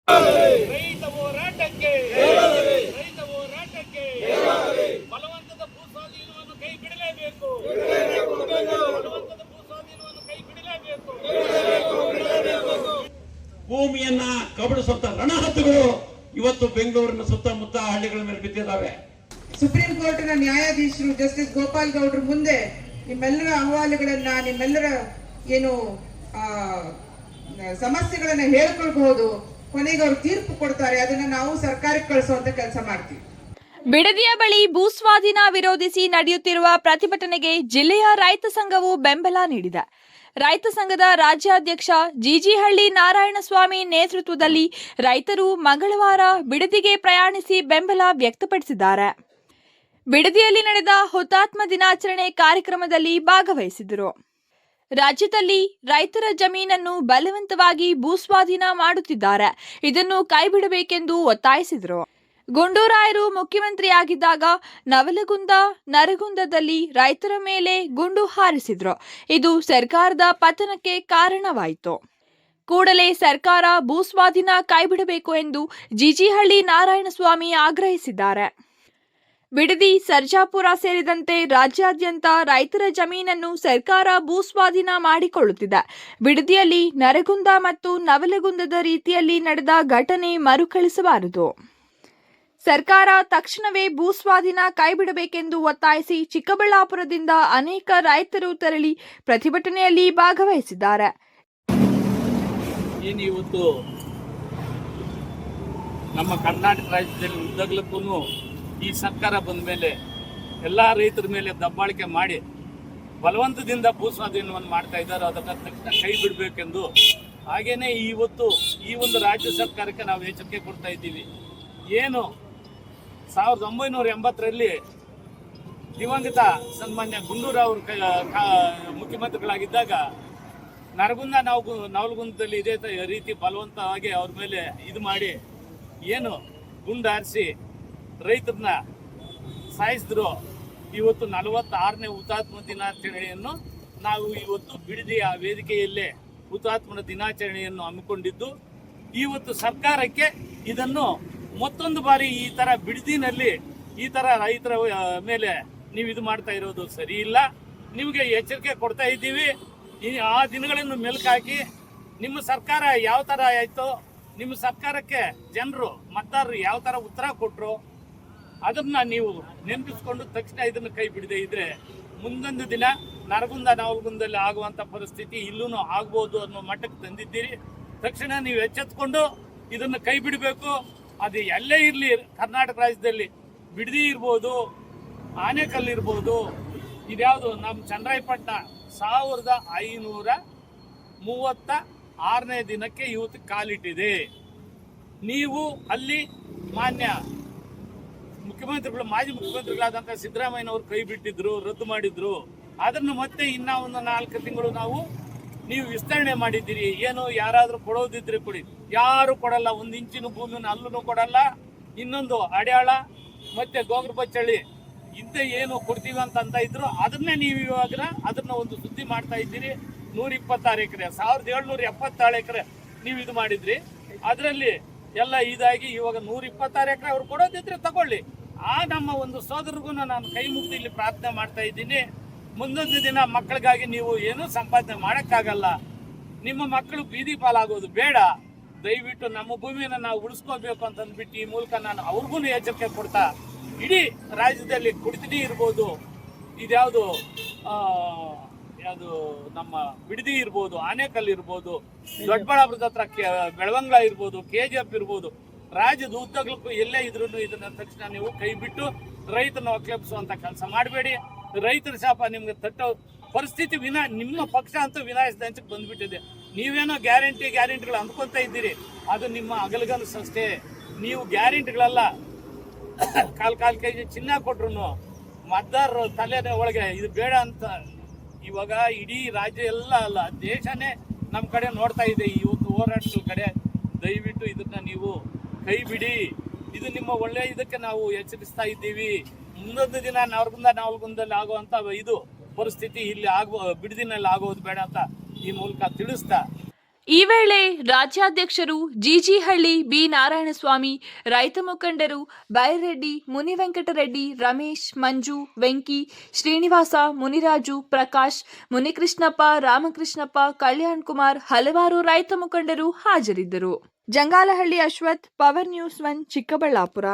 ರೈತ ಹೋರಾಟಕ್ಕೆ ರೈತ ಹೋರಾಟಕ್ಕೆ ಬಲವಂತದ ಭೂ ಸ್ವಾಧೀನವನ್ನು ಕೈ ಬಿಡಲೇಬೇಕು. ಬಲವಂತದ ಭೂ ಸ್ವಾಧೀನವನ್ನು ಕೈ ಬಿಡಲೇಬೇಕು. ಭೂಮಿಯನ್ನ ಕಬಳಿಸುವಂತ ರಣಹದ್ದುಗಳು ಇವತ್ತು ಬೆಂಗಳೂರಿನ ಸುತ್ತಮುತ್ತ ಹಳ್ಳಿಗಳ ಮೇಲೆ ಬಿದ್ದಿದ್ದಾವೆ. ಸುಪ್ರೀಂ ಕೋರ್ಟ್ನ ನ್ಯಾಯಾಧೀಶರು ಜಸ್ಟಿಸ್ ಗೋಪಾಲ್ ಗೌಡ್ರ ಮುಂದೆ ನಿಮ್ಮೆಲ್ಲರ ಅಹವಾಲುಗಳನ್ನ, ನಿಮ್ಮೆಲ್ಲರ ಏನು ಸಮಸ್ಯೆಗಳನ್ನ ಹೇಳ್ಕೊಳ್ಬಹುದು. ಕೊನೆಗೆ ಅವರು ತೀರ್ಪು ಕೊಡ್ತಾರೆ, ಅದನ್ನ ನಾವು ಸರ್ಕಾರಕ್ಕೆ ಕಳಿಸುವಂತ ಕೆಲಸ ಮಾಡ್ತೀವಿ. ಬಿಡದಿಯ ಬಳಿ ಭೂಸ್ವಾಧೀನ ವಿರೋಧಿಸಿ ನಡೆಯುತ್ತಿರುವ ಪ್ರತಿಭಟನೆಗೆ ಜಿಲ್ಲೆಯ ರೈತ ಸಂಘವು ಬೆಂಬಲ ನೀಡಿದೆ. ರೈತ ಸಂಘದ ರಾಜ್ಯಾಧ್ಯಕ್ಷ ಜಿಜಿಹಳ್ಳಿ ನಾರಾಯಣಸ್ವಾಮಿ ನೇತೃತ್ವದಲ್ಲಿ ರೈತರು ಮಂಗಳವಾರ ಬಿಡದಿಗೆ ಪ್ರಯಾಣಿಸಿ ಬೆಂಬಲ ವ್ಯಕ್ತಪಡಿಸಿದ್ದಾರೆ. ಬಿಡದಿಯಲ್ಲಿ ನಡೆದ ಹುತಾತ್ಮ ದಿನಾಚರಣೆ ಕಾರ್ಯಕ್ರಮದಲ್ಲಿ ಭಾಗವಹಿಸಿದರು. ರಾಜ್ಯದಲ್ಲಿ ರೈತರ ಜಮೀನನ್ನು ಬಲವಂತವಾಗಿ ಭೂಸ್ವಾಧೀನ ಮಾಡುತ್ತಿದ್ದಾರೆ, ಇದನ್ನು ಕೈಬಿಡಬೇಕೆಂದು ಒತ್ತಾಯಿಸಿದರು. ಗುಂಡೂರಾಯರು ಮುಖ್ಯಮಂತ್ರಿಯಾಗಿದ್ದಾಗ ನವಲಗುಂದ, ನರಗುಂದದಲ್ಲಿ ರೈತರ ಮೇಲೆ ಗುಂಡು ಹಾರಿಸಿದ್ರು. ಇದು ಸರ್ಕಾರದ ಪತನಕ್ಕೆ ಕಾರಣವಾಯಿತು. ಕೂಡಲೇ ಸರ್ಕಾರ ಭೂಸ್ವಾಧೀನ ಕೈಬಿಡಬೇಕು ಎಂದು ಜಿಜಿಹಳ್ಳಿ ನಾರಾಯಣಸ್ವಾಮಿ ಆಗ್ರಹಿಸಿದ್ದಾರೆ. ಬಿಡದಿ, ಸರ್ಜಾಪುರ ಸೇರಿದಂತೆ ರಾಜ್ಯಾದ್ಯಂತ ರೈತರ ಜಮೀನನ್ನು ಸರ್ಕಾರ ಭೂಸ್ವಾಧೀನ ಮಾಡಿಕೊಳ್ಳುತ್ತಿದೆ. ಬಿಡದಿಯಲ್ಲಿ ನರಗುಂದ ಮತ್ತು ನವಲಗುಂದದ ರೀತಿಯಲ್ಲಿ ನಡೆದ ಘಟನೆ ಮರುಕಳಿಸಬಾರದು. ಸರ್ಕಾರ ತಕ್ಷಣವೇ ಭೂಸ್ವಾಧೀನ ಕೈಬಿಡಬೇಕೆಂದು ಒತ್ತಾಯಿಸಿ ಚಿಕ್ಕಬಳ್ಳಾಪುರದಿಂದ ಅನೇಕ ರೈತರು ತೆರಳಿ ಪ್ರತಿಭಟನೆಯಲ್ಲಿ ಭಾಗವಹಿಸಿದ್ದಾರೆ. ಇವತ್ತು ನಮ್ಮ ಕರ್ನಾಟಕ ರಾಜ್ಯದಲ್ಲಿ ಉದ್ದಗಲಕ್ಕೂ ಈ ಸರ್ಕಾರ ಬಂದ ಮೇಲೆ ಎಲ್ಲ ರೈತರ ಮೇಲೆ ದಬ್ಬಾಳಿಕೆ ಮಾಡಿ ಬಲವಂತದಿಂದ ಭೂಸ್ವಾಧೀನವನ್ನು ಮಾಡ್ತಾ ಇದ್ದಾರೆ. ಅದನ್ನು ತಕ್ಷಣ ಕೈ ಬಿಡಬೇಕೆಂದು, ಹಾಗೇನೆ ಇವತ್ತು ಈ ಒಂದು ರಾಜ್ಯ ಸರ್ಕಾರಕ್ಕೆ ನಾವು ಎಚ್ಚರಿಕೆ ಕೊಡ್ತಾ ಇದ್ದೀವಿ. ಏನು 1980ರಲ್ಲಿ ದಿವಂಗತ ಸನ್ಮಾನ್ಯ ಗುಂಡೂರಾವ್ ಮುಖ್ಯಮಂತ್ರಿಗಳಾಗಿದ್ದಾಗ ನರಗುಂದ ನವಲಗುಂದದಲ್ಲಿ ಇದೇ ರೀತಿ ಬಲವಂತವಾಗಿ ಅವ್ರ ಮೇಲೆ ಇದು ಮಾಡಿ ಏನು ಗುಂಡಾರಿಸಿ ರೈತರನ್ನ ಸಾಯಿಸಿದ್ರು. ಇವತ್ತು 46ನೇ ಹುತಾತ್ಮ ದಿನಾಚರಣೆಯನ್ನು ನಾವು ಇವತ್ತು ಬಿಡದಿಯ ವೇದಿಕೆಯಲ್ಲೇ ಹುತಾತ್ಮನ ದಿನಾಚರಣೆಯನ್ನು ಹಮ್ಮಿಕೊಂಡಿದ್ದು, ಇವತ್ತು ಸರ್ಕಾರಕ್ಕೆ ಇದನ್ನು ಮತ್ತೊಂದು ಬಾರಿ ಈ ತರ ಬಿಡದಿನಲ್ಲಿ ಈ ತರ ರೈತರ ಮೇಲೆ ನೀವು ಇದು ಮಾಡ್ತಾ ಇರೋದು ಸರಿ ಇಲ್ಲ. ನಿಮಗೆ ಎಚ್ಚರಿಕೆ ಕೊಡ್ತಾ ಇದ್ದೀವಿ. ಆ ದಿನಗಳನ್ನು ಮೆಲುಕಾಕಿ ನಿಮ್ಮ ಸರ್ಕಾರ ಯಾವ ತರ ಆಯ್ತೋ, ನಿಮ್ಮ ಸರ್ಕಾರಕ್ಕೆ ಜನರು ಮತದಾರರು ಯಾವ ತರ ಉತ್ತರ ಕೊಟ್ಟರು ಅದನ್ನ ನೀವು ನೆನಪಿಸ್ಕೊಂಡು ತಕ್ಷಣ ಇದನ್ನು ಕೈ ಬಿಡದೆ ಇದ್ರೆ ಮುಂದೊಂದು ದಿನ ನರಗುಂದ ನವಲಗುಂದಲ್ಲಿ ಆಗುವಂತ ಪರಿಸ್ಥಿತಿ ಇಲ್ಲೂ ಆಗ್ಬೋದು ಅನ್ನೋ ಮಟ್ಟಕ್ಕೆ ತಂದಿದ್ದೀರಿ. ತಕ್ಷಣ ನೀವು ಎಚ್ಚೆತ್ಕೊಂಡು ಇದನ್ನು ಕೈ ಬಿಡಬೇಕು. ಅದು ಎಲ್ಲೇ ಇರಲಿ, ಕರ್ನಾಟಕ ರಾಜ್ಯದಲ್ಲಿ ಬಿಡದಿ ಇರ್ಬೋದು, ಆನೇಕಲ್ ಇರ್ಬೋದು, ಇದ್ಯಾವುದು ನಮ್ಮ ಚನ್ನರಾಯಪಟ್ಟಣ 1536ನೇ ದಿನಕ್ಕೆ ಇವತ್ತು ಕಾಲಿಟ್ಟಿದೆ. ನೀವು ಅಲ್ಲಿ ಮಾನ್ಯ ಮುಖ್ಯಮಂತ್ರಿಗಳು, ಮಾಜಿ ಮುಖ್ಯಮಂತ್ರಿಗಳಾದಂಥ ಸಿದ್ದರಾಮಯ್ಯನವರು ಕೈ ಬಿಟ್ಟಿದ್ರು, ರದ್ದು ಮಾಡಿದ್ರು. ಅದನ್ನು ಮತ್ತೆ ಇನ್ನ ಒಂದು 4 ತಿಂಗಳು ನೀವು ವಿಸ್ತರಣೆ ಮಾಡಿದ್ದೀರಿ. ಏನು ಯಾರಾದ್ರೂ ಕೊಡೋದಿದ್ರೆ ಕೊಡಿ, ಯಾರು ಕೊಡಲ್ಲ. 1 ಇಂಚಿನ ಭೂಮಿನ ಅಲ್ಲೂ ಕೊಡಲ್ಲ. ಇನ್ನೊಂದು ಅಡ್ಯಾಳ ಮತ್ತೆ ಗೋಗ್ರ ಬಚ್ಚಳ್ಳಿ ಇಂತ ಏನು ಕೊಡ್ತೀವಿ ಅಂತ ಇದ್ರು, ಅದನ್ನೇ ನೀವು ಇವಾಗ ಅದನ್ನ ಒಂದು ಸುದ್ದಿ ಮಾಡ್ತಾ ಇದ್ದೀರಿ. 126 ಎಕರೆ 1777 ಎಕರೆ ನೀವು ಇದು ಮಾಡಿದ್ರಿ. ಅದರಲ್ಲಿ ಎಲ್ಲ ಇದಾಗಿ ಇವಾಗ 126 ಎಕರೆ ಅವ್ರು ಕೊಡೋದಿದ್ರೆ ತಗೊಳ್ಳಿ. ಆ ನಮ್ಮ ಒಂದು ಸೋದರಿಗೂ ನಾನು ಕೈ ಮುಗಿದು ಇಲ್ಲಿ ಪ್ರಾರ್ಥನೆ ಮಾಡ್ತಾ ಇದ್ದೀನಿ. ಮುಂದೊಂದು ದಿನ ಮಕ್ಕಳಿಗಾಗಿ ನೀವು ಏನೂ ಸಂಪಾದನೆ ಮಾಡೋಕ್ಕಾಗಲ್ಲ. ನಿಮ್ಮ ಮಕ್ಕಳು ಬೀದಿ ಪಾಲಾಗೋದು ಬೇಡ. ದಯವಿಟ್ಟು ನಮ್ಮ ಭೂಮಿಯನ್ನು ನಾವು ಉಳಿಸ್ಕೋಬೇಕು ಅಂತ ಅಂದ್ಬಿಟ್ಟು ಈ ಮೂಲಕ ನಾನು ಅವ್ರಿಗೂ ಎಚ್ಚರಿಕೆ ಕೊಡ್ತಾ, ಇಡೀ ರಾಜ್ಯದಲ್ಲಿ ಕುಡಿತಡಿ ಇರ್ಬೋದು, ಇದ್ಯಾವುದು ನಮ್ಮ ಬಿಡದಿ ಇರ್ಬೋದು, ಆನೇಕಲ್ ಇರ್ಬೋದು, ದೊಡ್ಡಬಳ್ಳಾಪುರದ ಹತ್ರ ಬೆಳವಂಗ್ಲ ಇರ್ಬೋದು, KGF ಇರ್ಬೋದು, ರಾಜ್ಯದ ಉದ್ದಗಲಕ್ಕೂ ಎಲ್ಲೇ ಇದ್ರೂ ಇದನ್ನ ತಕ್ಷಣ ನೀವು ಕೈ ಬಿಟ್ಟು ರೈತನ ಆಕ್ಷೇಪಿಸುವಂತ ಕೆಲಸ ಮಾಡಬೇಡಿ. ರೈತರ ಶಾಪ ನಿಮ್ಗೆ ತಟ್ಟೋ ಪರಿಸ್ಥಿತಿ ನಿಮ್ಮ ಪಕ್ಷ ಅಂತೂ ವಿನಾಶದ ಹಂಚಕ್ಕೆ ಬಂದ್ಬಿಟ್ಟಿದೆ. ನೀವೇನೋ ಗ್ಯಾರಂಟಿಗಳು ಅಂದ್ಕೊಂತ ಇದ್ದೀರಿ, ಅದು ನಿಮ್ಮ ಅಗಲಗನಸಷ್ಟೇ. ನೀವು ಗ್ಯಾರಂಟಿಗಳಲ್ಲ. ಕಾಲ್ KG ಚಿನ್ನ ಕೊಟ್ರು ಮತದಾರರು ತಲೆ ಒಳಗೆ ಇದು ಬೇಡ ಅಂತ ಇವಾಗ ಇಡೀ ರಾಜ್ಯ ಎಲ್ಲ ಅಲ್ಲ, ದೇಶನೇ ನಮ್ಮ ಕಡೆ ನೋಡ್ತಾ ಇದೆ ಇವತ್ತು ಹೋರಾಟಗಳ ಕಡೆ. ದಯವಿಟ್ಟು ಇದನ್ನ ನೀವು ಕೈ ಬಿಡಿ. ಇದು ನಿಮ್ಮ ಒಳ್ಳೆಯ ಇದಕ್ಕೆ ನಾವು ಎಚ್ಚರಿಸ್ತಾ ಇದ್ದೀವಿ. ಮುಂದೊಂದು ದಿನ ನವಲಗುಂದಲ್ಲಿ ಆಗುವಂತ ಇದು ಪರಿಸ್ಥಿತಿ ಇಲ್ಲಿ ಬಿಡದಿನಲ್ಲಿ ಆಗೋದು ಬೇಡ ಅಂತ ಈ ಮೂಲಕ ತಿಳಿಸ್ತಾ ಈ ವೇಳೆ ರಾಜ್ಯಾಧ್ಯಕ್ಷರು ಜಿಜಿಹಳ್ಳಿ ಬಿ ನಾರಾಯಣಸ್ವಾಮಿ, ರೈತ ಮುಖಂಡರು ಬೈರೆಡ್ಡಿ, ಮುನಿವೆಂಕಟರೆಡ್ಡಿ, ರಮೇಶ್, ಮಂಜು, ವೆಂಕಿ, ಶ್ರೀನಿವಾಸ, ಮುನಿರಾಜು, ಪ್ರಕಾಶ್, ಮುನಿಕೃಷ್ಣಪ್ಪ, ರಾಮಕೃಷ್ಣಪ್ಪ, ಕಲ್ಯಾಣ್ ಕುಮಾರ್, ಹಲವಾರು ರೈತ ಮುಖಂಡರು ಹಾಜರಿದ್ದರು. Jangalahalli Ashwath, power news 1, Chikkaballapur.